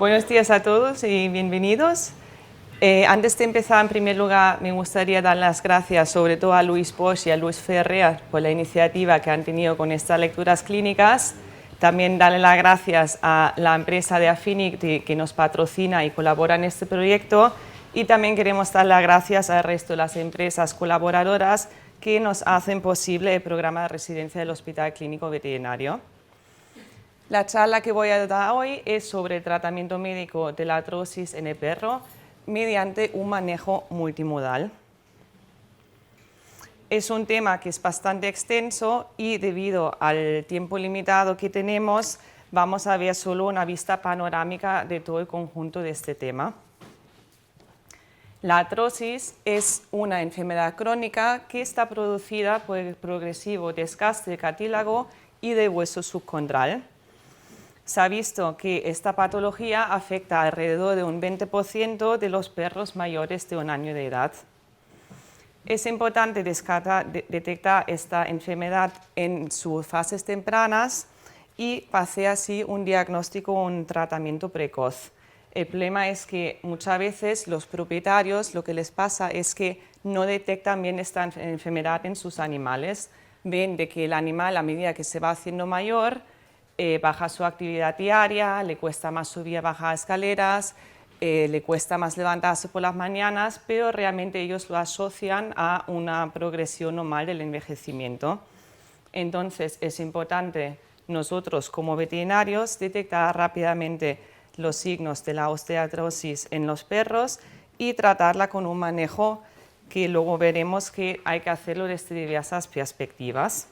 Buenos días a todos y bienvenidos. Antes de empezar, en primer lugar, me gustaría dar las gracias sobre todo a Luis Bosch y a Luis Ferrer por la iniciativa que han tenido con estas lecturas clínicas. También darle las gracias a la empresa de Affinity que nos patrocina y colabora en este proyecto. Y también queremos dar las gracias al resto de las empresas colaboradoras que nos hacen posible el programa de residencia del Hospital Clínico Veterinario. La charla que voy a dar hoy es sobre el tratamiento médico de la artrosis en el perro mediante un manejo multimodal. Es un tema que es bastante extenso y debido al tiempo limitado que tenemos, vamos a ver solo una vista panorámica de todo el conjunto de este tema. La artrosis es una enfermedad crónica que está producida por el progresivo desgaste del cartílago y del hueso subcondral. Se ha visto que esta patología afecta alrededor de un 20% de los perros mayores de 1 año de edad. Es importante detectar esta enfermedad en sus fases tempranas y hacer así un diagnóstico o un tratamiento precoz. El problema es que muchas veces los propietarios lo que les pasa es que no detectan bien esta enfermedad en sus animales. Ven de que el animal, a medida que se va haciendo mayor, baja su actividad diaria, le cuesta más subir y bajar escaleras, le cuesta más levantarse por las mañanas, pero realmente ellos lo asocian a una progresión normal del envejecimiento. Entonces es importante nosotros como veterinarios detectar rápidamente los signos de la osteoartrosis en los perros y tratarla con un manejo que luego veremos que hay que hacerlo desde diversas perspectivas.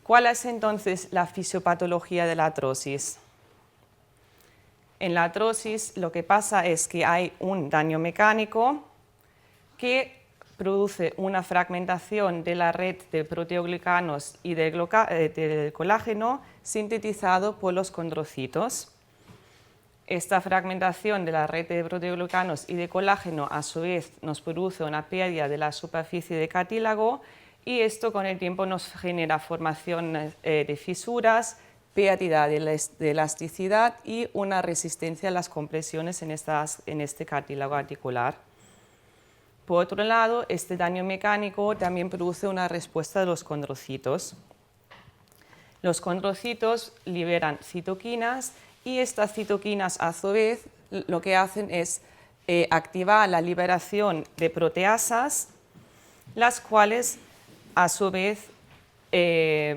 ¿Cuál es entonces la fisiopatología de la artrosis? En la artrosis lo que pasa es que hay un daño mecánico que produce una fragmentación de la red de proteoglicanos y del colágeno sintetizado por los condrocitos. Esta fragmentación de la red de proteoglicanos y de colágeno a su vez nos produce una pérdida de la superficie de cartílago y esto con el tiempo nos genera formación de fisuras, pérdida de elasticidad y una resistencia a las compresiones en este cartílago articular. Por otro lado, este daño mecánico también produce una respuesta de los condrocitos. Los condrocitos liberan citoquinas y estas citoquinas a su vez lo que hacen es activar la liberación de proteasas, las cuales a su vez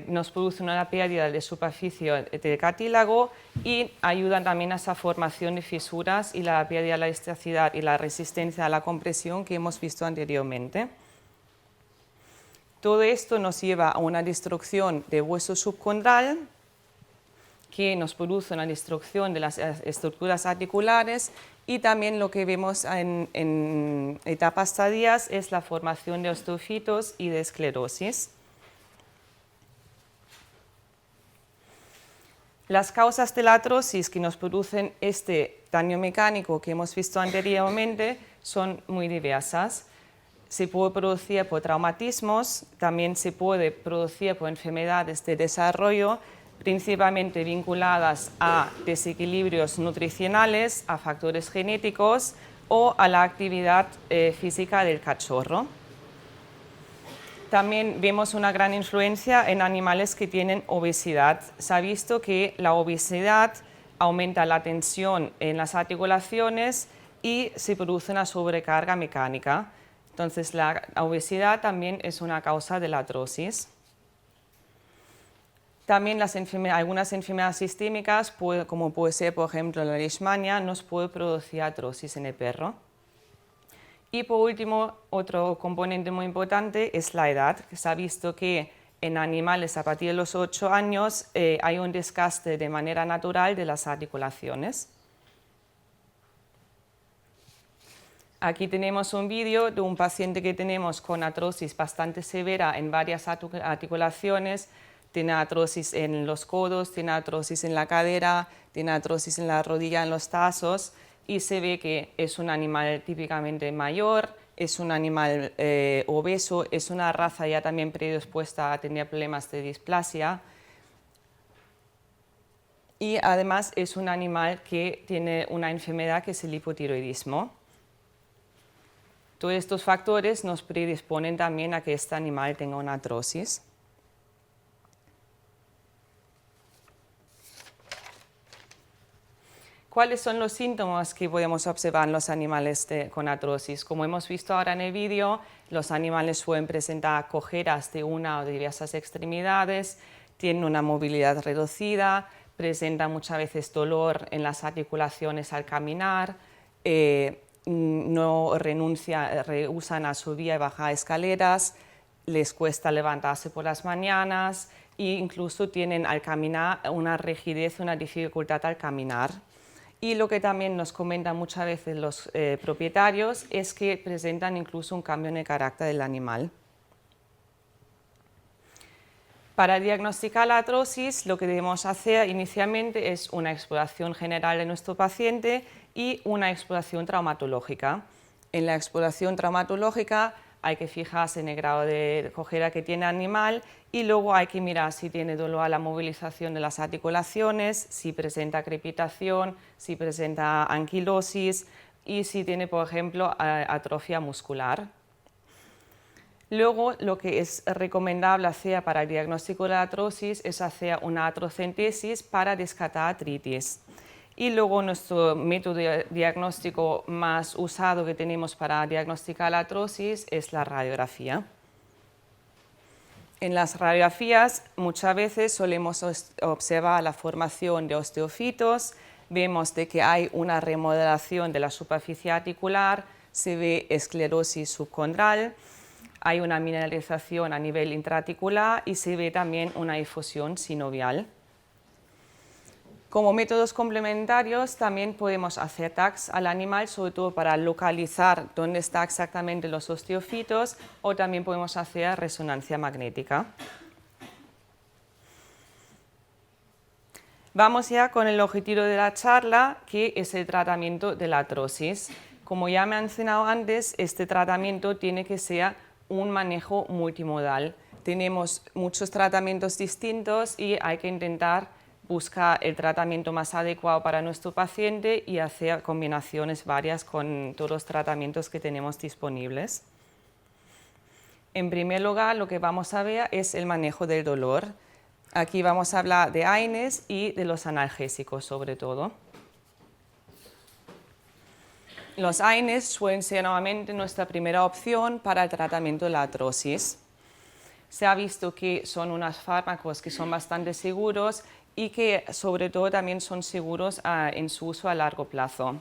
nos producen una pérdida de superficie del cartílago y ayudan también a esa formación de fisuras y la pérdida de la elasticidad y la resistencia a la compresión que hemos visto anteriormente. Todo esto nos lleva a una destrucción del hueso subcondral que nos produce una destrucción de las estructuras articulares y también lo que vemos en etapas tardías es la formación de osteofitos y de esclerosis. Las causas de la artrosis que nos producen este daño mecánico que hemos visto anteriormente son muy diversas. Se puede producir por traumatismos, también se puede producir por enfermedades de desarrollo, principalmente vinculadas a desequilibrios nutricionales, a factores genéticos o a la actividad física del cachorro. También vemos una gran influencia en animales que tienen obesidad. Se ha visto que la obesidad aumenta la tensión en las articulaciones y se produce una sobrecarga mecánica. Entonces, la obesidad también es una causa de la artrosis. También algunas enfermedades sistémicas, como puede ser, por ejemplo, la leishmania, nos puede producir artrosis en el perro. Y por último, otro componente muy importante es la edad. Se ha visto que en animales a partir de los 8 años hay un desgaste de manera natural de las articulaciones. Aquí tenemos un vídeo de un paciente que tenemos con artrosis bastante severa en varias articulaciones. Tiene artrosis en los codos, tiene artrosis en la cadera, tiene artrosis en la rodilla, en los tazos. Y se ve que es un animal típicamente mayor, es un animal obeso, es una raza ya también predispuesta a tener problemas de displasia. y además es un animal que tiene una enfermedad que es el hipotiroidismo. Todos estos factores nos predisponen también a que este animal tenga una artrosis. ¿Cuáles son los síntomas que podemos observar en los animales con artrosis? Como hemos visto ahora en el vídeo, los animales suelen presentar cojeras de una o de diversas extremidades, tienen una movilidad reducida, presentan muchas veces dolor en las articulaciones al caminar, no rehusan a subir y bajar escaleras, les cuesta levantarse por las mañanas e incluso tienen al caminar una rigidez, una dificultad al caminar. Y lo que también nos comentan muchas veces los propietarios es que presentan incluso un cambio en el carácter del animal. Para diagnosticar la artrosis, lo que debemos hacer inicialmente es una exploración general de nuestro paciente y una exploración traumatológica. En la exploración traumatológica hay que fijarse en el grado de cojera que tiene el animal y luego hay que mirar si tiene dolor a la movilización de las articulaciones, si presenta crepitación, si presenta anquilosis y si tiene, por ejemplo, atrofia muscular. Luego, lo que es recomendable hacer para el diagnóstico de la artrosis es hacer una artrocentesis para descartar artritis. Y luego nuestro método diagnóstico más usado que tenemos para diagnosticar la artrosis es la radiografía. En las radiografías muchas veces solemos observar la formación de osteofitos, vemos de que hay una remodelación de la superficie articular, se ve esclerosis subcondral, hay una mineralización a nivel intraarticular y se ve también una difusión sinovial. Como métodos complementarios también podemos hacer TACs al animal, sobre todo para localizar dónde están exactamente los osteofitos, o también podemos hacer resonancia magnética. Vamos ya con el objetivo de la charla, que es el tratamiento de la artrosis. Como ya me he mencionado antes, este tratamiento tiene que ser un manejo multimodal. Tenemos muchos tratamientos distintos y hay que intentar buscar el tratamiento más adecuado para nuestro paciente y hacer combinaciones varias con todos los tratamientos que tenemos disponibles. En primer lugar, lo que vamos a ver es el manejo del dolor. Aquí vamos a hablar de AINES y de los analgésicos sobre todo. Los AINES suelen ser nuevamente nuestra primera opción para el tratamiento de la artrosis. Se ha visto que son unos fármacos que son bastante seguros y que sobre todo también son seguros en su uso a largo plazo.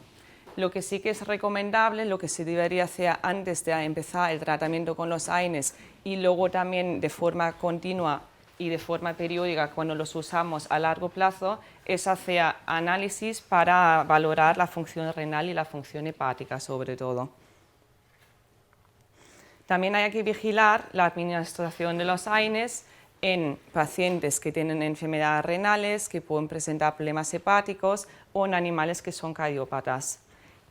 Lo que sí que es recomendable, lo que se debería hacer antes de empezar el tratamiento con los AINES y luego también de forma continua y de forma periódica cuando los usamos a largo plazo, es hacer análisis para valorar la función renal y la función hepática sobre todo. También hay que vigilar la administración de los AINES en pacientes que tienen enfermedades renales, que pueden presentar problemas hepáticos o en animales que son cardiópatas.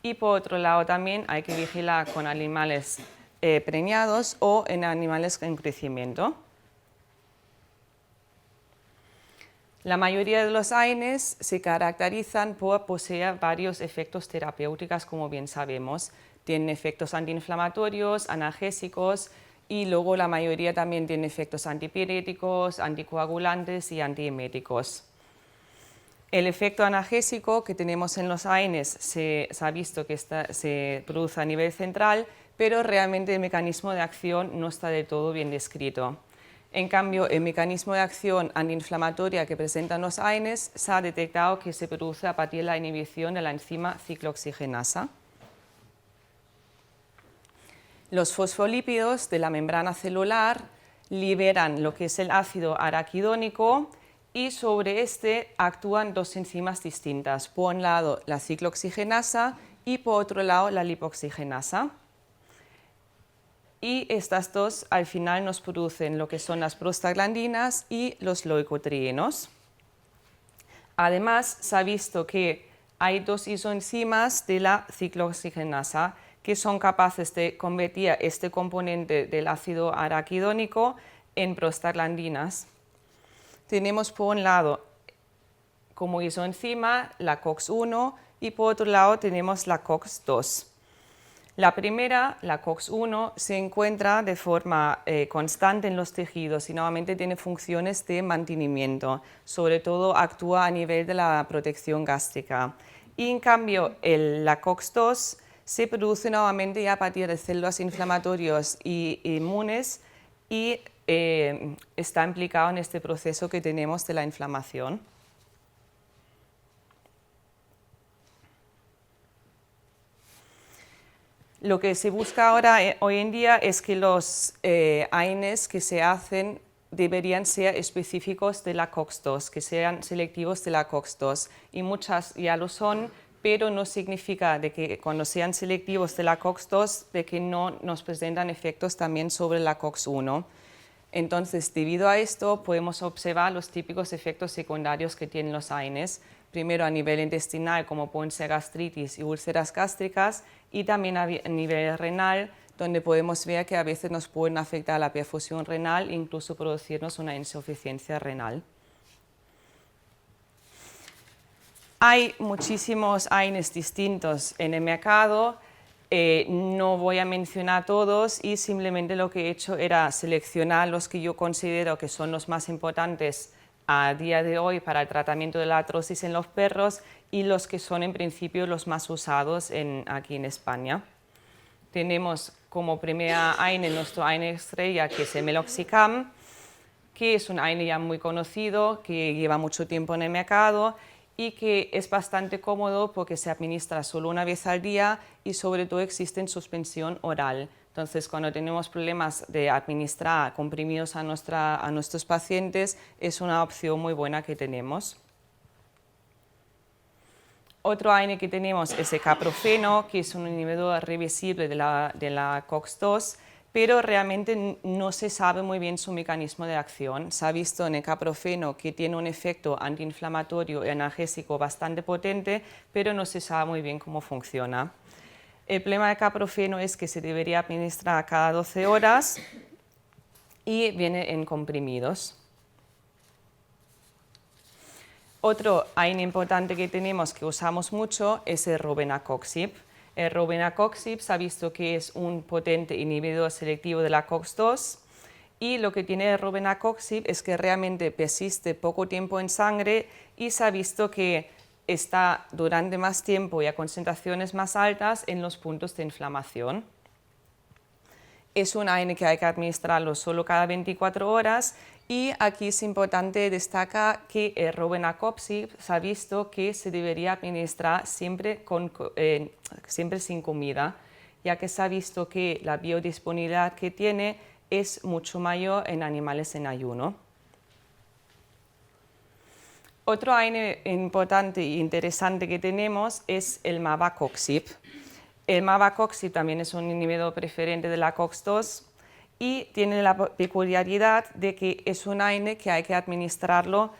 Y por otro lado también hay que vigilar con animales preñados o en animales en crecimiento. La mayoría de los AINES se caracterizan por poseer varios efectos terapéuticos, como bien sabemos. Tienen efectos antiinflamatorios, analgésicos y luego la mayoría también tiene efectos antipiréticos, anticoagulantes y antieméticos. El efecto analgésico que tenemos en los AINES se ha visto que se produce a nivel central, pero realmente el mecanismo de acción no está del todo bien descrito. En cambio, el mecanismo de acción antiinflamatoria que presentan los AINES se ha detectado que se produce a partir de la inhibición de la enzima ciclooxigenasa. Los fosfolípidos de la membrana celular liberan lo que es el ácido araquidónico y sobre este actúan dos enzimas distintas, por un lado la ciclooxigenasa y por otro lado la lipoxigenasa. Y estas dos al final nos producen lo que son las prostaglandinas y los leucotrienos. Además, se ha visto que hay dos isoenzimas de la ciclooxigenasa que son capaces de convertir este componente del ácido araquidónico en prostaglandinas. Tenemos por un lado como isoenzima, la COX-1, y por otro lado tenemos la COX-2. La primera, la COX-1, se encuentra de forma constante en los tejidos y normalmente tiene funciones de mantenimiento, sobre todo actúa a nivel de la protección gástrica. Y en cambio, la COX-2 se produce nuevamente ya a partir de células inflamatorias y inmunes y está implicado en este proceso que tenemos de la inflamación. Lo que se busca ahora, hoy en día, es que los AINES que se hacen deberían ser específicos de la COX-2, que sean selectivos de la COX-2. Y muchas ya lo son, pero no significa de que cuando sean selectivos de la COX-2, de que no nos presentan efectos también sobre la COX-1. Entonces, debido a esto, podemos observar los típicos efectos secundarios que tienen los AINES, primero a nivel intestinal, como pueden ser gastritis y úlceras gástricas, y también a nivel renal, donde podemos ver que a veces nos pueden afectar la perfusión renal e incluso producirnos una insuficiencia renal. Hay muchísimos AINES distintos en el mercado. No voy a mencionar todos y simplemente lo que he hecho era seleccionar los que yo considero que son los más importantes a día de hoy para el tratamiento de la artrosis en los perros y los que son en principio los más usados aquí en España. Tenemos como primera AINE nuestro AINE estrella, que es el Meloxicam, que es un AINE ya muy conocido, que lleva mucho tiempo en el mercado y que es bastante cómodo porque se administra solo una vez al día y sobre todo existe en suspensión oral. Entonces, cuando tenemos problemas de administrar comprimidos a nuestros pacientes, es una opción muy buena que tenemos. Otro AINE que tenemos es el caprofeno, que es un inhibidor reversible de la COX-2, pero realmente no se sabe muy bien su mecanismo de acción. Se ha visto en el caprofeno que tiene un efecto antiinflamatorio y analgésico bastante potente, pero no se sabe muy bien cómo funciona. El problema del caprofeno es que se debería administrar cada 12 horas y viene en comprimidos. Otro AINE importante que tenemos, que usamos mucho, es el robenacoxib. El robenacoxib se ha visto que es un potente inhibidor selectivo de la COX-2 y lo que tiene el robenacoxib es que realmente persiste poco tiempo en sangre y se ha visto que está durante más tiempo y a concentraciones más altas en los puntos de inflamación. Es un AINE que hay que administrarlo solo cada 24 horas y aquí es importante destacar que el robenacoxib se ha visto que se debería administrar siempre sin comida, ya que se ha visto que la biodisponibilidad que tiene es mucho mayor en animales en ayuno. Otro AINE importante e interesante que tenemos es el mavacoxib. El mavacoxib también es un inhibidor preferente de la COX-2 y tiene la peculiaridad de que es un AINE que hay que administrarlo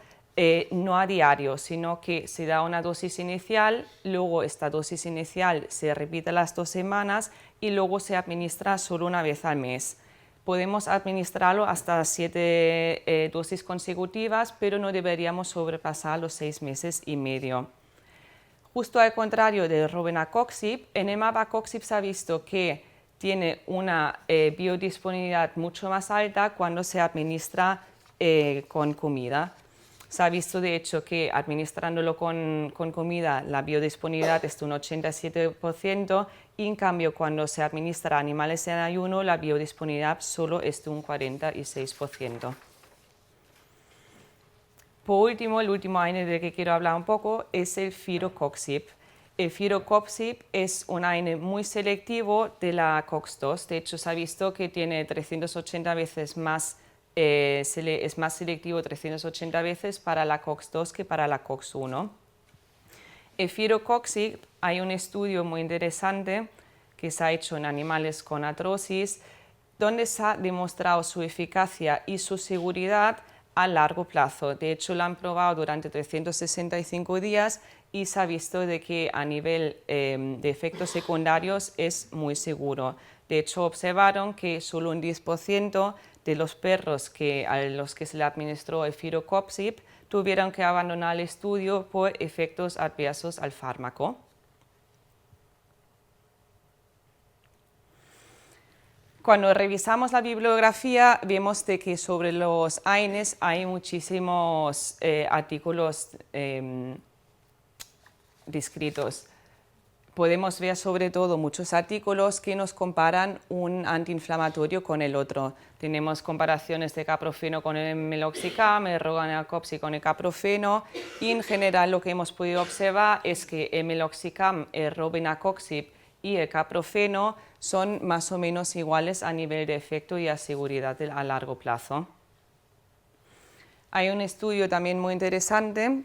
no a diario, sino que se da una dosis inicial, luego esta dosis inicial se repite las 2 semanas y luego se administra solo una vez al mes. Podemos administrarlo hasta 7 dosis consecutivas, pero no deberíamos sobrepasar los 6 meses y medio. Justo al contrario del robenacoxib, en el mavacoxib se ha visto que tiene una biodisponibilidad mucho más alta cuando se administra con comida. Se ha visto de hecho que administrándolo con comida la biodisponibilidad es de un 87% y en cambio cuando se administra a animales en ayuno la biodisponibilidad solo es de un 46%. Por último, el último AINE del que quiero hablar un poco es el firocoxib. El firocoxib es un AINE muy selectivo de la COX-2, de hecho se ha visto que tiene 380 veces más, es más selectivo 380 veces para la COX-2 que para la COX-1. El firocoxib, hay un estudio muy interesante que se ha hecho en animales con artrosis, donde se ha demostrado su eficacia y su seguridad a largo plazo. De hecho, lo han probado durante 365 días y se ha visto de que a nivel de efectos secundarios es muy seguro. De hecho, observaron que solo un 10% de los perros a los que se le administró el firocoxib tuvieron que abandonar el estudio por efectos adversos al fármaco. Cuando revisamos la bibliografía, vemos de que sobre los AINES hay muchísimos artículos descritos. Podemos ver sobre todo muchos artículos que nos comparan un antiinflamatorio con el otro. Tenemos comparaciones de caprofeno con el meloxicam, el rogaine-acopsi con el caprofeno, y en general lo que hemos podido observar es que el meloxicam, el rogaine-acopsi y el caprofeno son más o menos iguales a nivel de efecto y a seguridad a largo plazo. Hay un estudio también muy interesante,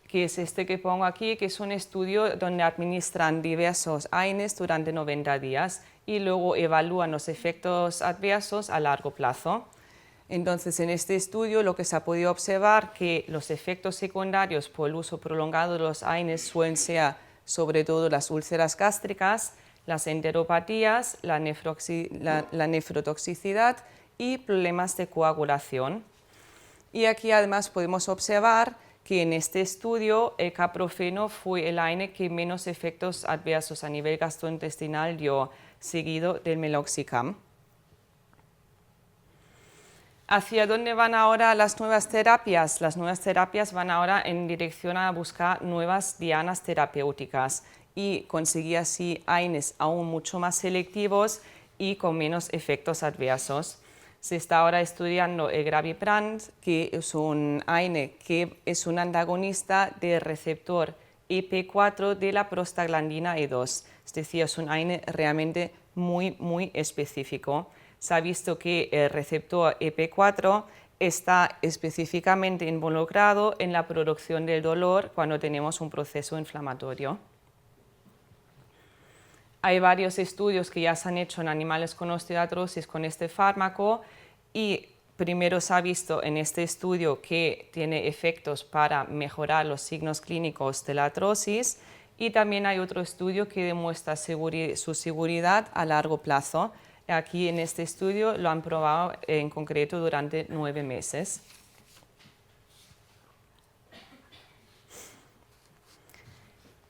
que es este que pongo aquí, que es un estudio donde administran diversos AINES durante 90 días y luego evalúan los efectos adversos a largo plazo. Entonces, en este estudio lo que se ha podido observar que los efectos secundarios por el uso prolongado de los AINES suelen ser sobre todo las úlceras gástricas, las enteropatías, la nefrotoxicidad y problemas de coagulación. Y aquí además podemos observar que en este estudio el caprofeno fue el AINE que menos efectos adversos a nivel gastrointestinal dio, seguido del meloxicam. ¿Hacia dónde van ahora las nuevas terapias? Las nuevas terapias van ahora en dirección a buscar nuevas dianas terapéuticas y conseguir así AINES aún mucho más selectivos y con menos efectos adversos. Se está ahora estudiando el Graviprant, que es un AINE que es un antagonista del receptor EP4 de la prostaglandina E2. Es decir, es un AINE realmente muy específico. Se ha visto que el receptor EP4 está específicamente involucrado en la producción del dolor cuando tenemos un proceso inflamatorio. Hay varios estudios que ya se han hecho en animales con osteoartrosis con este fármaco y primero se ha visto en este estudio que tiene efectos para mejorar los signos clínicos de la artrosis y también hay otro estudio que demuestra su seguridad a largo plazo. Aquí en este estudio lo han probado en concreto durante 9 meses.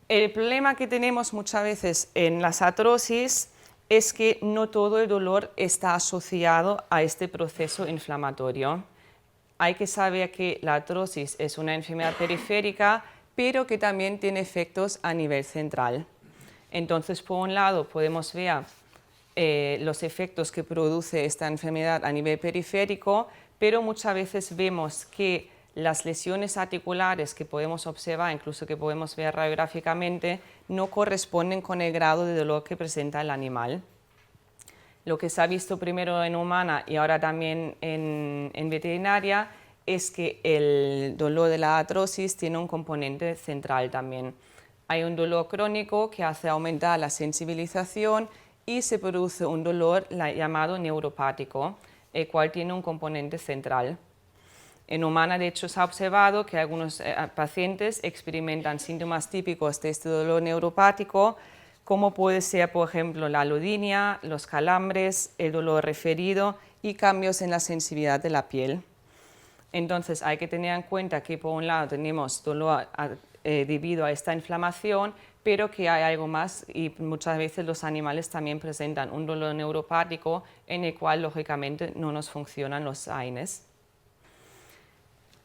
El problema que tenemos muchas veces en las artrosis es que no todo el dolor está asociado a este proceso inflamatorio. Hay que saber que la artrosis es una enfermedad periférica, pero que también tiene efectos a nivel central. Entonces, por un lado, podemos ver los efectos que produce esta enfermedad a nivel periférico, pero muchas veces vemos que las lesiones articulares que podemos observar, incluso que podemos ver radiográficamente, no corresponden con el grado de dolor que presenta el animal. Lo que se ha visto primero en humana y ahora también en veterinaria es que el dolor de la artrosis tiene un componente central también. Hay un dolor crónico que hace aumentar la sensibilización y se produce un dolor llamado neuropático, el cual tiene un componente central. En humana, de hecho, se ha observado que algunos pacientes experimentan síntomas típicos de este dolor neuropático, como puede ser, por ejemplo, la alodinia, los calambres, el dolor referido y cambios en la sensibilidad de la piel. Entonces, hay que tener en cuenta que, por un lado, tenemos dolor debido a esta inflamación, pero que hay algo más y muchas veces los animales también presentan un dolor neuropático en el cual, lógicamente, no nos funcionan los AINES.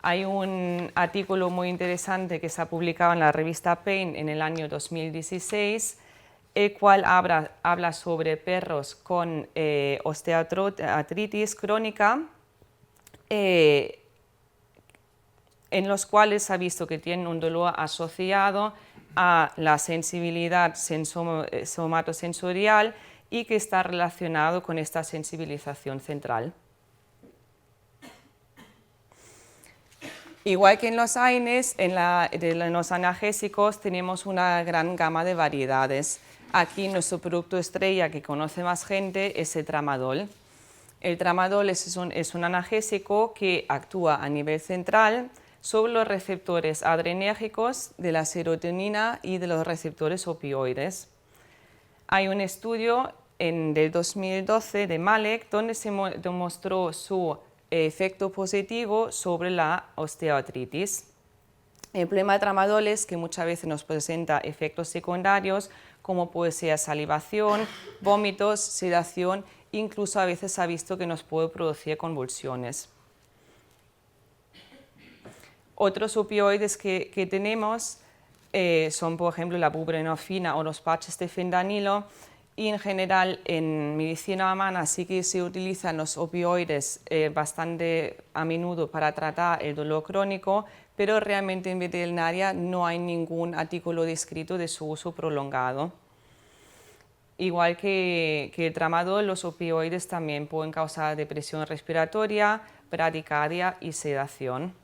Hay un artículo muy interesante que se ha publicado en la revista Pain en el año 2016, el cual habla sobre perros con osteoartritis crónica, en los cuales se ha visto que tienen un dolor asociado a la sensibilidad somatosensorial y que está relacionado con esta sensibilización central. Igual que en los AINES, en los analgésicos tenemos una gran gama de variedades. Aquí nuestro producto estrella que conoce más gente es el tramadol. El tramadol es un analgésico que actúa a nivel central sobre los receptores adrenérgicos de la serotonina y de los receptores opioides. Hay un estudio del 2012 de Malek donde se demostró su efecto positivo sobre la osteoartritis. El problema de tramadol es que muchas veces nos presenta efectos secundarios como puede ser salivación, vómitos, sedación, incluso a veces se ha visto que nos puede producir convulsiones. Otros opioides que tenemos son, por ejemplo, la buprenorfina o los parches de fentanilo, y en general en medicina humana sí que se utilizan los opioides bastante a menudo para tratar el dolor crónico, pero realmente en veterinaria no hay ningún artículo descrito de su uso prolongado. Igual que el tramadol, los opioides también pueden causar depresión respiratoria, bradicardia y sedación.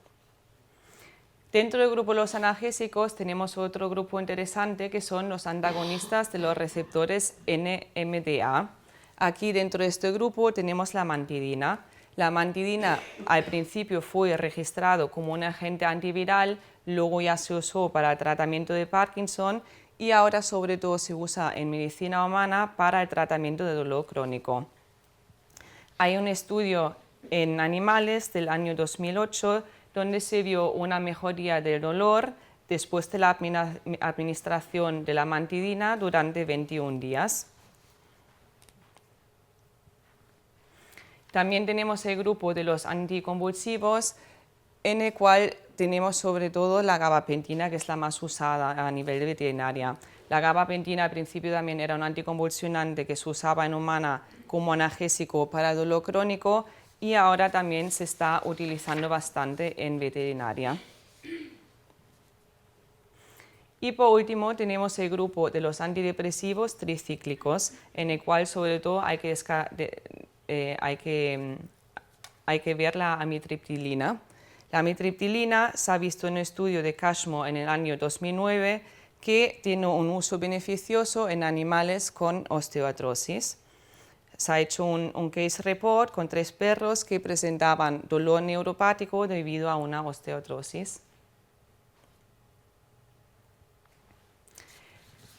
Dentro del grupo de los analgésicos tenemos otro grupo interesante que son los antagonistas de los receptores NMDA. Aquí dentro de este grupo tenemos la amantadina. La amantadina al principio fue registrado como un agente antiviral, luego ya se usó para el tratamiento de Parkinson y ahora sobre todo se usa en medicina humana para el tratamiento de dolor crónico. Hay un estudio en animales del año 2008 donde se vio una mejoría del dolor después de la administración de la amantadina durante 21 días. También tenemos el grupo de los anticonvulsivos, en el cual tenemos sobre todo la gabapentina, que es la más usada a nivel de veterinaria. La gabapentina al principio también era un anticonvulsionante que se usaba en humana como analgésico para el dolor crónico y ahora también se está utilizando bastante en veterinaria. Y por último tenemos el grupo de los antidepresivos tricíclicos, en el cual sobre todo hay que ver la amitriptilina. La amitriptilina se ha visto en un estudio de Cashmo en el año 2009 que tiene un uso beneficioso en animales con osteoartrosis. Se ha hecho un case report con 3 perros que presentaban dolor neuropático debido a una osteoartrosis.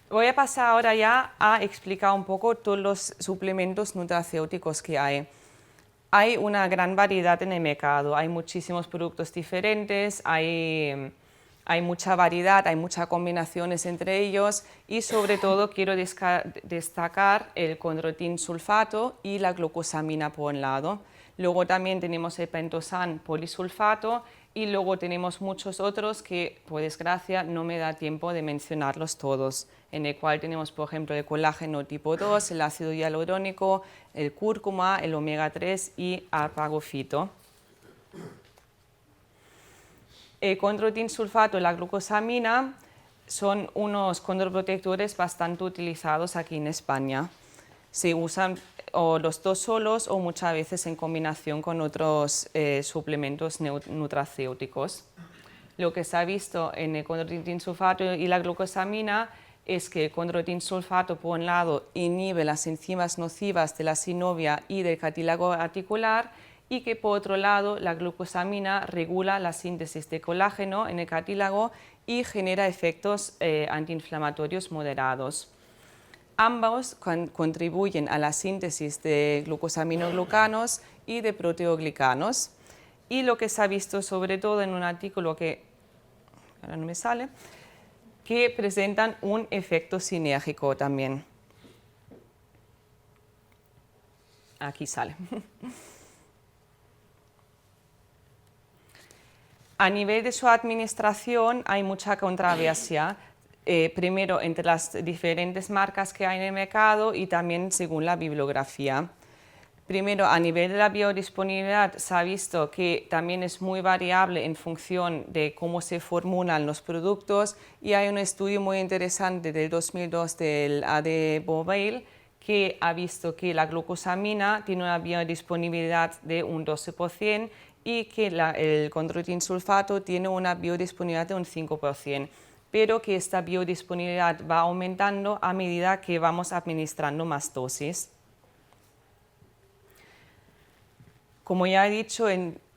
Voy a pasar ahora ya a explicar un poco todos los suplementos nutracéuticos que hay. Hay una gran variedad en el mercado, hay muchísimos productos diferentes, hay mucha variedad, hay muchas combinaciones entre ellos y sobre todo quiero destacar el condroitin sulfato y la glucosamina por un lado. Luego también tenemos el pentosan polisulfato y luego tenemos muchos otros que, por desgracia, no me da tiempo de mencionarlos todos, en el cual tenemos, por ejemplo, el colágeno tipo 2, el ácido hialurónico, el cúrcuma, el omega 3 y arpagofito. El condroitin sulfato y la glucosamina son unos condroprotectores bastante utilizados aquí en España. Se usan o los dos solos o muchas veces en combinación con otros suplementos nutracéuticos. Lo que se ha visto en el condroitin sulfato y la glucosamina es que el condroitin sulfato, por un lado, inhibe las enzimas nocivas de la sinovia y del cartílago articular y que, por otro lado, la glucosamina regula la síntesis de colágeno en el cartílago y genera efectos antiinflamatorios moderados. Ambos contribuyen a la síntesis de glucosaminoglucanos y de proteoglicanos. Y lo que se ha visto sobre todo en un artículo que ahora no me sale, que presentan un efecto sinérgico también. Aquí sale. A nivel de su administración hay mucha controversia. Primero entre las diferentes marcas que hay en el mercado y también según la bibliografía. Primero, a nivel de la biodisponibilidad se ha visto que también es muy variable en función de cómo se formulan los productos y hay un estudio muy interesante del 2002 del A.D. Bovail que ha visto que la glucosamina tiene una biodisponibilidad de un 12% y que el condroitin sulfato tiene una biodisponibilidad de un 5%. Pero que esta biodisponibilidad va aumentando a medida que vamos administrando más dosis. Como ya he dicho,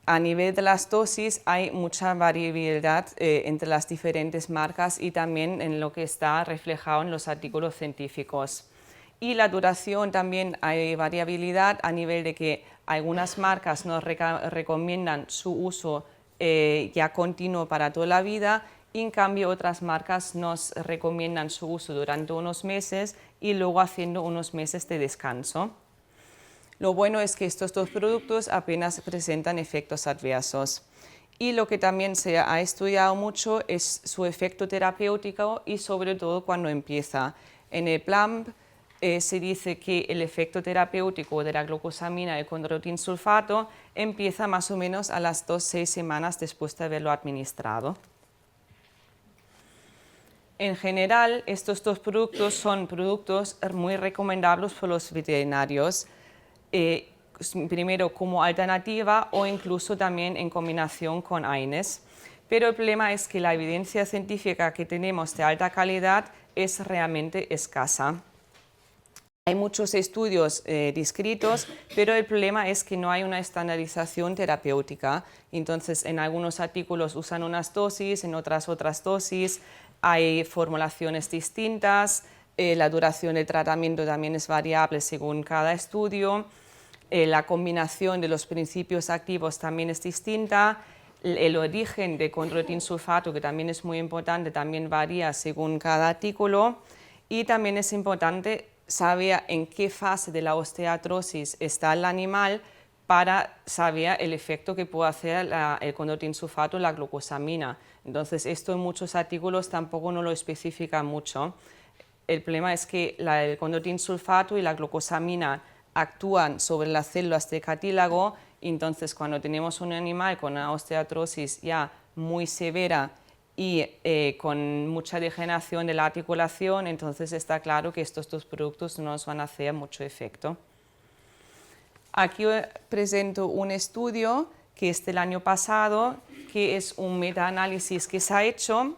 a nivel de las dosis hay mucha variabilidad entre las diferentes marcas y también en lo que está reflejado en los artículos científicos. Y la duración también hay variabilidad a nivel de que algunas marcas nos recomiendan su uso ya continuo para toda la vida, y en cambio otras marcas nos recomiendan su uso durante unos meses y luego haciendo unos meses de descanso. Lo bueno es que estos dos productos apenas presentan efectos adversos. Y lo que también se ha estudiado mucho es su efecto terapéutico y sobre todo cuando empieza. En el PLAMB se dice que el efecto terapéutico de la glucosamina y condroitin sulfato empieza más o menos a las 2-6 semanas después de haberlo administrado. En general, estos dos productos son productos muy recomendables por los veterinarios, primero como alternativa o incluso también en combinación con AINES. Pero el problema es que la evidencia científica que tenemos de alta calidad es realmente escasa. Hay muchos estudios descritos, pero el problema es que no hay una estandarización terapéutica. Entonces, en algunos artículos usan unas dosis, en otras dosis. Hay formulaciones distintas, la duración del tratamiento también es variable según cada estudio, la combinación de los principios activos también es distinta, el origen de condroitin sulfato, que también es muy importante, también varía según cada artículo, y también es importante saber en qué fase de la osteoartrosis está el animal para saber el efecto que puede hacer el condroitin sulfato en la glucosamina. Entonces, esto en muchos artículos tampoco no lo especifica mucho. El problema es que el condroitin sulfato y la glucosamina actúan sobre las células de cartílago, entonces cuando tenemos un animal con una osteoartrosis ya muy severa y con mucha degeneración de la articulación, entonces está claro que estos dos productos no nos van a hacer mucho efecto. Aquí presento un estudio que es del año pasado, que es un metaanálisis que se ha hecho.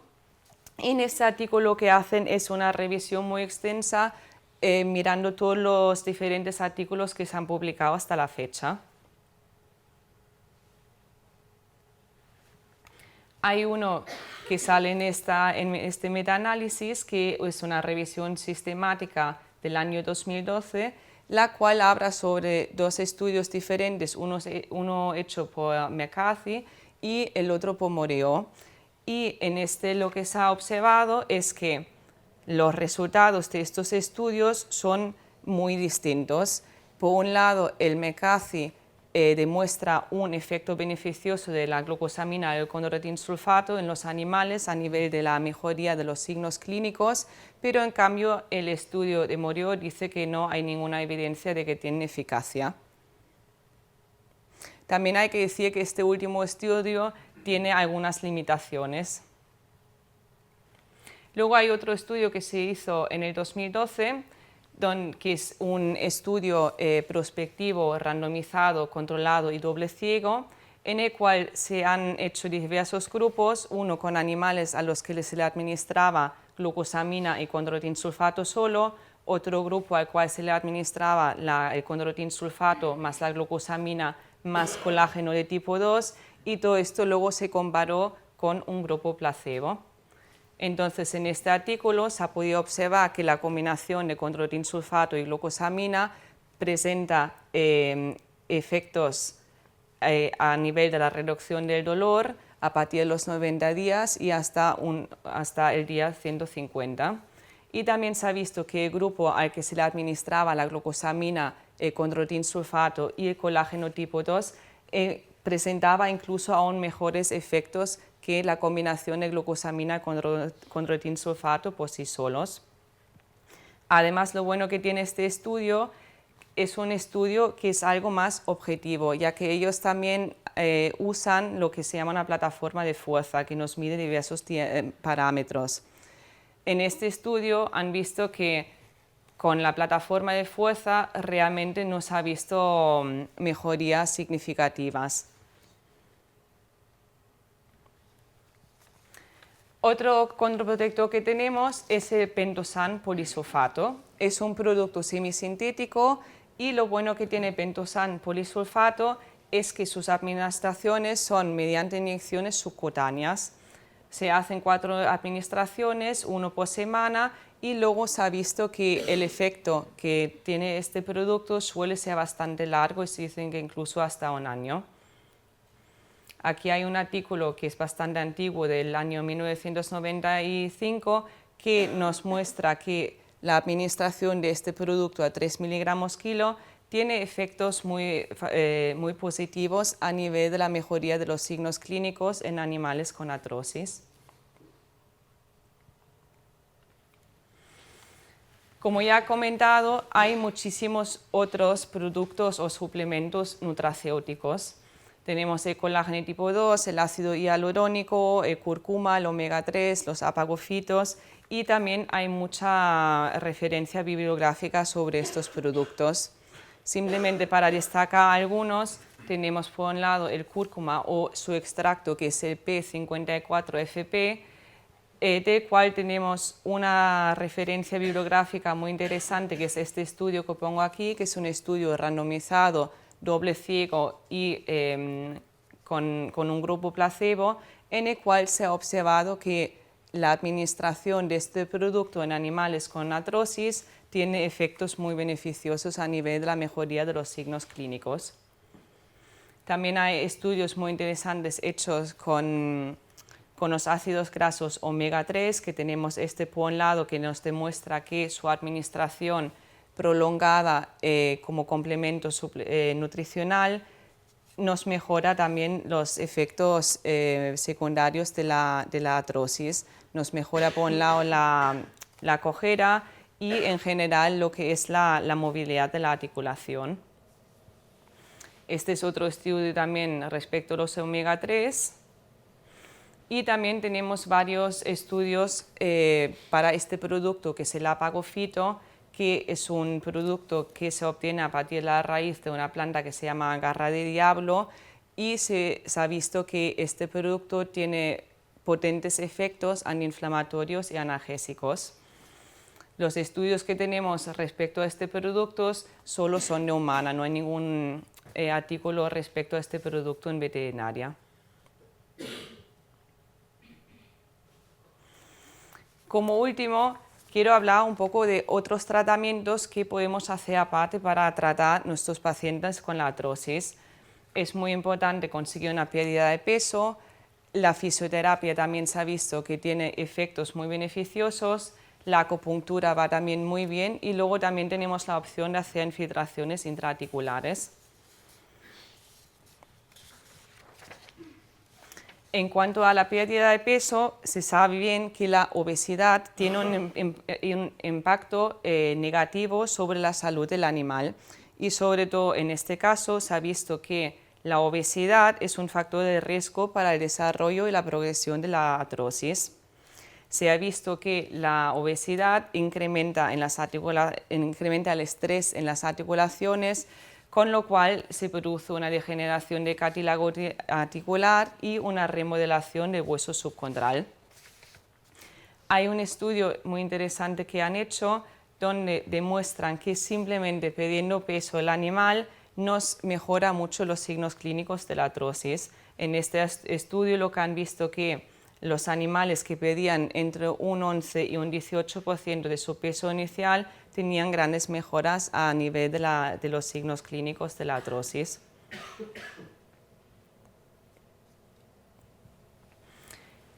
En este artículo lo que hacen es una revisión muy extensa, mirando todos los diferentes artículos que se han publicado hasta la fecha. Hay uno que sale en este metaanálisis, que es una revisión sistemática del año 2012, la cual habla sobre dos estudios diferentes, uno hecho por McCarthy y el otro por Moreau. Y en lo que se ha observado es que los resultados de estos estudios son muy distintos. Por un lado, el McCarthy demuestra un efecto beneficioso de la glucosamina y el condroitin sulfato en los animales a nivel de la mejoría de los signos clínicos, pero en cambio el estudio de Moreau dice que no hay ninguna evidencia de que tienen eficacia. También hay que decir que este último estudio tiene algunas limitaciones. Luego hay otro estudio que se hizo en el 2012, que es un estudio prospectivo, randomizado, controlado y doble ciego, en el cual se han hecho diversos grupos, uno con animales a los que se le administraba glucosamina y condroitin sulfato solo, otro grupo al cual se le administraba el condroitin sulfato más la glucosamina más colágeno de tipo 2, y todo esto luego se comparó con un grupo placebo. Entonces, en este artículo se ha podido observar que la combinación de condroitin sulfato y glucosamina presenta efectos a nivel de la reducción del dolor a partir de los 90 días y hasta el día 150. Y también se ha visto que el grupo al que se le administraba la glucosamina, el condroitin sulfato y el colágeno tipo 2 presentaba incluso aún mejores efectos que la combinación de glucosamina con condroitin sulfato por sí solos. Además, lo bueno que tiene este estudio es un estudio que es algo más objetivo, ya que ellos también usan lo que se llama una plataforma de fuerza, que nos mide diversos parámetros. En este estudio han visto que con la plataforma de fuerza realmente no se ha visto mejorías significativas. Otro condroprotector que tenemos es el pentosan polisulfato. Es un producto semisintético y lo bueno que tiene pentosan polisulfato es que sus administraciones son mediante inyecciones subcutáneas. Se hacen 4 administraciones, 1 por semana, y luego se ha visto que el efecto que tiene este producto suele ser bastante largo y se dicen que incluso hasta un año. Aquí hay un artículo que es bastante antiguo del año 1995 que nos muestra que la administración de este producto a 3 miligramos kilo tiene efectos muy positivos a nivel de la mejoría de los signos clínicos en animales con artrosis. Como ya he comentado, hay muchísimos otros productos o suplementos nutracéuticos. Tenemos el colágeno tipo 2, el ácido hialurónico, el cúrcuma, el omega 3, los apagofitos y también hay mucha referencia bibliográfica sobre estos productos. Simplemente para destacar algunos, tenemos por un lado el cúrcuma o su extracto que es el P54FP, del cual tenemos una referencia bibliográfica muy interesante, que es este estudio que pongo aquí, que es un estudio randomizado, doble ciego y con un grupo placebo, en el cual se ha observado que la administración de este producto en animales con artrosis tiene efectos muy beneficiosos a nivel de la mejoría de los signos clínicos. También hay estudios muy interesantes hechos con los ácidos grasos omega 3, que tenemos este por un lado que nos demuestra que su administración prolongada como complemento nutricional nos mejora también los efectos secundarios de la artrosis. Nos mejora por un lado la cojera y en general lo que es la movilidad de la articulación. Este es otro estudio también respecto a los omega 3. Y también tenemos varios estudios para este producto que es el apagofito, que es un producto que se obtiene a partir de la raíz de una planta que se llama garra de diablo y se ha visto que este producto tiene potentes efectos antiinflamatorios y analgésicos. Los estudios que tenemos respecto a este producto solo son de humana, no hay ningún artículo respecto a este producto en veterinaria. Como último, quiero hablar un poco de otros tratamientos que podemos hacer aparte para tratar a nuestros pacientes con la artrosis. Es muy importante conseguir una pérdida de peso. La fisioterapia también se ha visto que tiene efectos muy beneficiosos. La acupuntura va también muy bien y luego también tenemos la opción de hacer infiltraciones intraarticulares. En cuanto a la pérdida de peso, se sabe bien que la obesidad tiene un impacto negativo sobre la salud del animal y sobre todo en este caso se ha visto que la obesidad es un factor de riesgo para el desarrollo y la progresión de la artrosis. Se ha visto que la obesidad incrementa el estrés en las articulaciones, con lo cual se produce una degeneración de cartílago articular y una remodelación del hueso subcondral. Hay un estudio muy interesante que han hecho donde demuestran que simplemente perdiendo peso el animal nos mejora mucho los signos clínicos de la artrosis. En este estudio lo que han visto que los animales que perdían entre un 11 y un 18% de su peso inicial tenían grandes mejoras a nivel de los signos clínicos de la artrosis.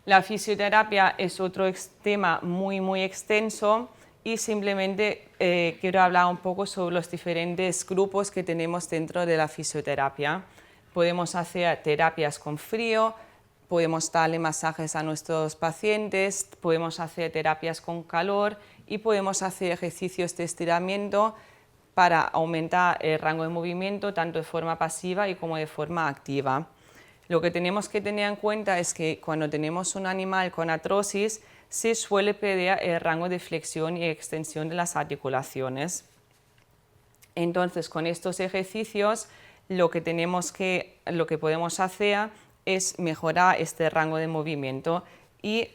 La fisioterapia es otro tema muy extenso y simplemente quiero hablar un poco sobre los diferentes grupos que tenemos dentro de la fisioterapia. Podemos hacer terapias con frío, podemos darle masajes a nuestros pacientes, podemos hacer terapias con calor y podemos hacer ejercicios de estiramiento para aumentar el rango de movimiento tanto de forma pasiva y como de forma activa. Lo que tenemos que tener en cuenta es que cuando tenemos un animal con artrosis se suele perder el rango de flexión y extensión de las articulaciones. Entonces, con estos ejercicios lo que podemos hacer es mejorar este rango de movimiento y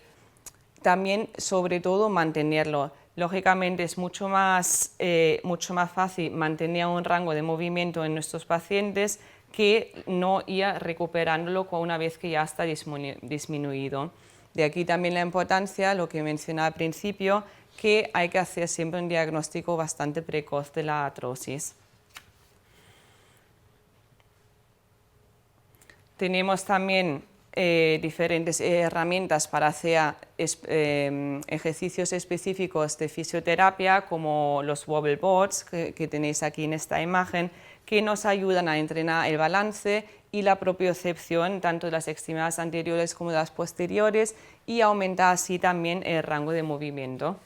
también, sobre todo, mantenerlo. Lógicamente es mucho más fácil mantener un rango de movimiento en nuestros pacientes que no ir recuperándolo una vez que ya está disminuido. De aquí también la importancia, lo que mencionaba al principio, que hay que hacer siempre un diagnóstico bastante precoz de la artrosis. Tenemos también diferentes herramientas para hacer ejercicios específicos de fisioterapia, como los wobble boards que tenéis aquí en esta imagen, que nos ayudan a entrenar el balance y la propiocepción tanto de las extremidades anteriores como de las posteriores, y aumentar así también el rango de movimiento.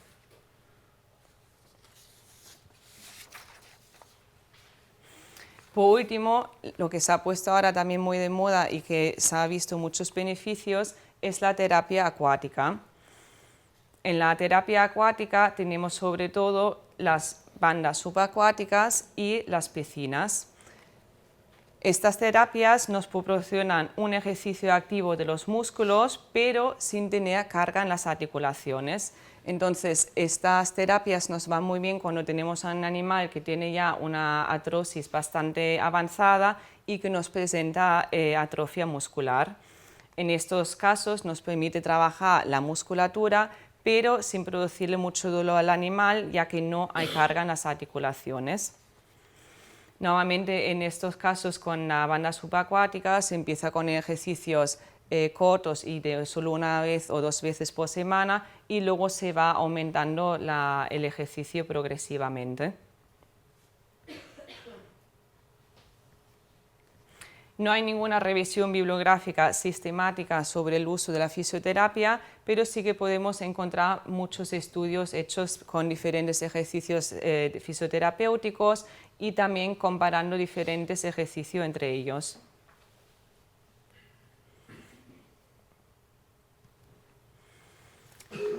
Por último, lo que se ha puesto ahora también muy de moda y que se ha visto muchos beneficios es la terapia acuática. En la terapia acuática tenemos sobre todo las bandas subacuáticas y las piscinas. Estas terapias nos proporcionan un ejercicio activo de los músculos, pero sin tener carga en las articulaciones. Entonces, estas terapias nos van muy bien cuando tenemos a un animal que tiene ya una artrosis bastante avanzada y que nos presenta atrofia muscular. En estos casos nos permite trabajar la musculatura, pero sin producirle mucho dolor al animal, ya que no hay carga en las articulaciones. Normalmente en estos casos con la banda subacuática se empieza con ejercicios cortos y de solo una vez o 2 veces por semana, y luego se va aumentando el ejercicio progresivamente. No hay ninguna revisión bibliográfica sistemática sobre el uso de la fisioterapia, pero sí que podemos encontrar muchos estudios hechos con diferentes ejercicios fisioterapéuticos y también comparando diferentes ejercicios entre ellos.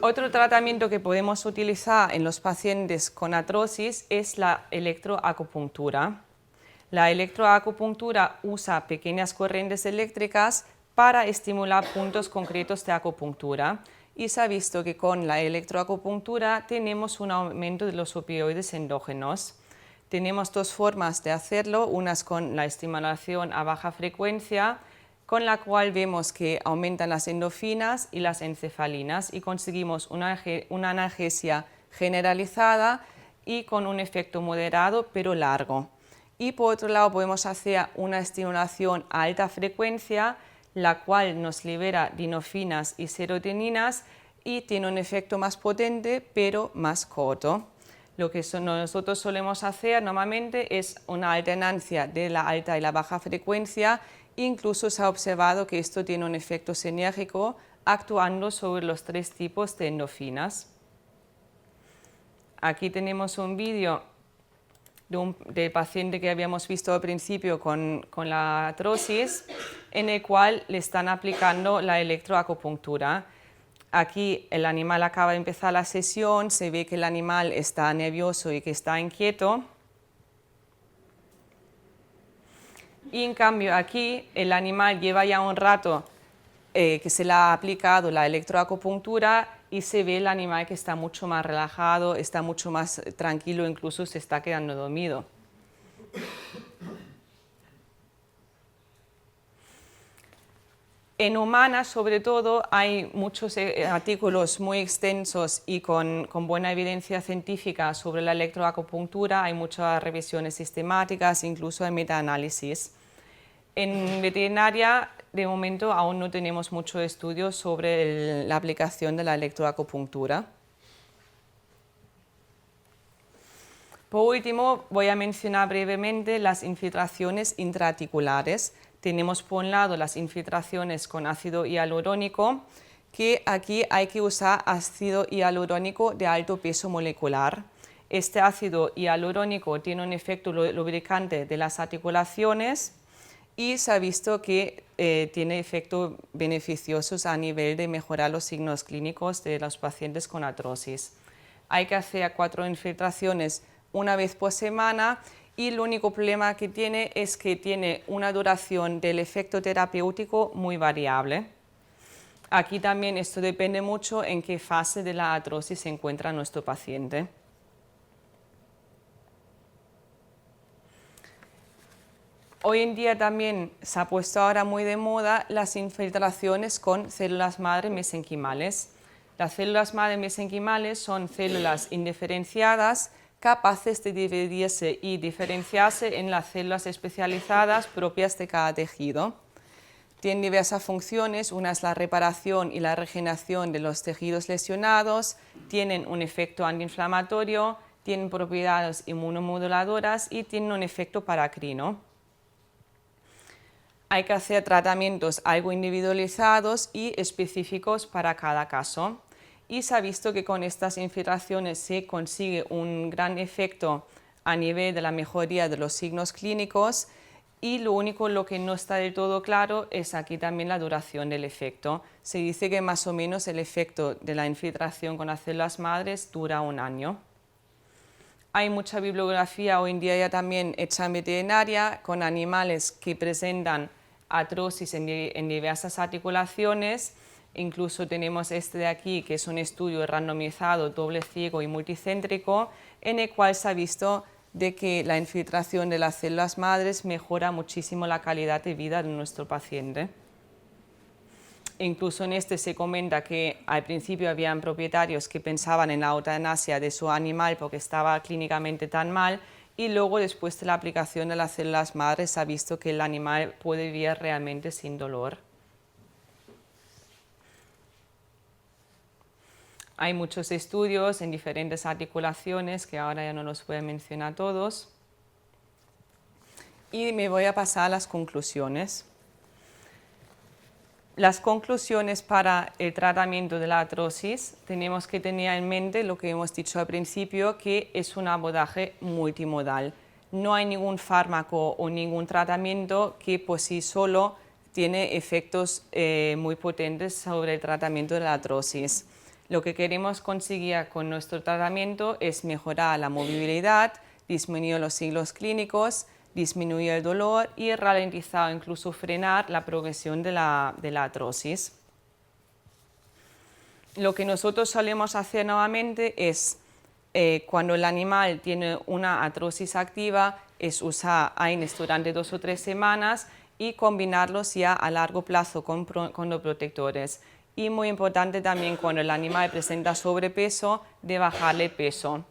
Otro tratamiento que podemos utilizar en los pacientes con artrosis es la electroacupuntura. La electroacupuntura usa pequeñas corrientes eléctricas para estimular puntos concretos de acupuntura, y se ha visto que con la electroacupuntura tenemos un aumento de los opioides endógenos. Tenemos 2 formas de hacerlo, unas con la estimulación a baja frecuencia, con la cual vemos que aumentan las endorfinas y las encefalinas y conseguimos una analgesia generalizada y con un efecto moderado pero largo. Y por otro lado podemos hacer una estimulación a alta frecuencia, la cual nos libera endorfinas y serotoninas y tiene un efecto más potente pero más corto. Lo que nosotros solemos hacer normalmente es una alternancia de la alta y la baja frecuencia. Incluso se ha observado que esto tiene un efecto sinérgico actuando sobre los 3 tipos de endorfinas. Aquí tenemos un vídeo del paciente que habíamos visto al principio con la artrosis, en el cual le están aplicando la electroacupuntura. Aquí el animal acaba de empezar la sesión, se ve que el animal está nervioso y que está inquieto. Y en cambio aquí el animal lleva ya un rato que se le ha aplicado la electroacupuntura y se ve el animal que está mucho más relajado, está mucho más tranquilo, incluso se está quedando dormido. En humanas, sobre todo, hay muchos artículos muy extensos y con buena evidencia científica sobre la electroacupuntura. Hay muchas revisiones sistemáticas, incluso hay metaanálisis. En veterinaria, de momento, aún no tenemos mucho estudio sobre la aplicación de la electroacupuntura. Por último, voy a mencionar brevemente las infiltraciones intraarticulares. Tenemos por un lado las infiltraciones con ácido hialurónico, que aquí hay que usar ácido hialurónico de alto peso molecular. Este ácido hialurónico tiene un efecto lubricante de las articulaciones y se ha visto que tiene efectos beneficiosos a nivel de mejorar los signos clínicos de los pacientes con artrosis. Hay que hacer 4 infiltraciones una vez por semana, y el único problema que tiene es que tiene una duración del efecto terapéutico muy variable. Aquí también esto depende mucho en qué fase de la artrosis se encuentra nuestro paciente. Hoy en día también se ha puesto ahora muy de moda las infiltraciones con células madre mesenquimales. Las células madre mesenquimales son células indiferenciadas capaces de dividirse y diferenciarse en las células especializadas propias de cada tejido. Tienen diversas funciones, una es la reparación y la regeneración de los tejidos lesionados, tienen un efecto antiinflamatorio, tienen propiedades inmunomoduladoras y tienen un efecto paracrino. Hay que hacer tratamientos algo individualizados y específicos para cada caso. Y se ha visto que con estas infiltraciones se consigue un gran efecto a nivel de la mejoría de los signos clínicos. Y lo único lo que no está del todo claro es aquí también la duración del efecto. Se dice que más o menos el efecto de la infiltración con las células madres dura 1 año. Hay mucha bibliografía hoy en día ya también hecha en veterinaria con animales que presentan artrosis en diversas articulaciones. Incluso tenemos este de aquí, que es un estudio randomizado, doble ciego y multicéntrico, en el cual se ha visto de que la infiltración de las células madres mejora muchísimo la calidad de vida de nuestro paciente. Incluso en este se comenta que al principio habían propietarios que pensaban en la eutanasia de su animal porque estaba clínicamente tan mal, y luego después de la aplicación de las células madres se ha visto que el animal puede vivir realmente sin dolor. Hay muchos estudios en diferentes articulaciones que ahora ya no los voy a mencionar todos. Y me voy a pasar a las conclusiones. Las conclusiones para el tratamiento de la artrosis, tenemos que tener en mente lo que hemos dicho al principio, que es un abordaje multimodal. No hay ningún fármaco o ningún tratamiento que por sí solo tiene efectos muy potentes sobre el tratamiento de la artrosis. Lo que queremos conseguir con nuestro tratamiento es mejorar la movilidad, disminuir los signos clínicos, disminuir el dolor y ralentizar o incluso frenar la progresión de la artrosis. Lo que nosotros solemos hacer nuevamente es, cuando el animal tiene una artrosis activa, es usar AINES durante 2 o 3 semanas y combinarlos ya a largo plazo con condoprotectores. Y muy importante también, cuando el animal presenta sobrepeso, de bajarle peso.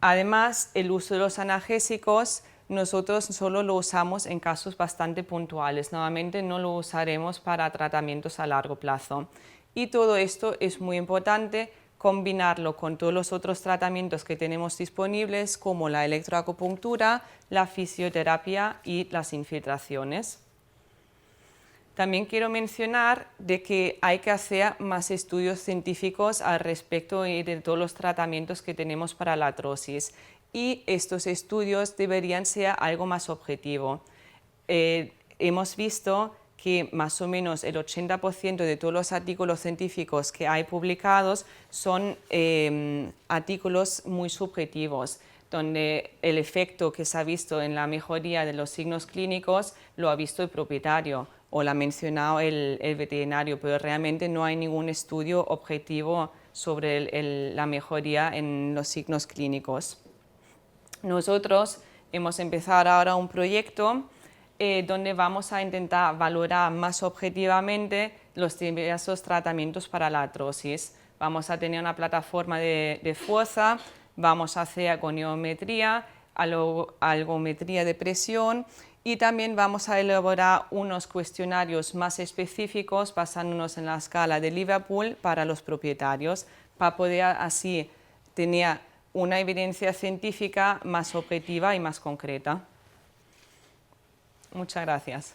Además, el uso de los analgésicos nosotros solo lo usamos en casos bastante puntuales. Nuevamente no lo usaremos para tratamientos a largo plazo. Y todo esto es muy importante combinarlo con todos los otros tratamientos que tenemos disponibles, como la electroacupuntura, la fisioterapia y las infiltraciones. También quiero mencionar de que hay que hacer más estudios científicos al respecto de todos los tratamientos que tenemos para la artrosis, y estos estudios deberían ser algo más objetivo. Hemos visto que más o menos el 80% de todos los artículos científicos que hay publicados son artículos muy subjetivos, donde el efecto que se ha visto en la mejoría de los signos clínicos lo ha visto el propietario o lo ha mencionado el veterinario, pero realmente no hay ningún estudio objetivo sobre la mejoría en los signos clínicos. Nosotros hemos empezado ahora un proyecto donde vamos a intentar valorar más objetivamente los diversos tratamientos para la artrosis. Vamos a tener una plataforma de fuerza, vamos a hacer goniometría, algometría de presión, y también vamos a elaborar unos cuestionarios más específicos basándonos en la escala de Liverpool para los propietarios, para poder así tener una evidencia científica más objetiva y más concreta. Muchas gracias.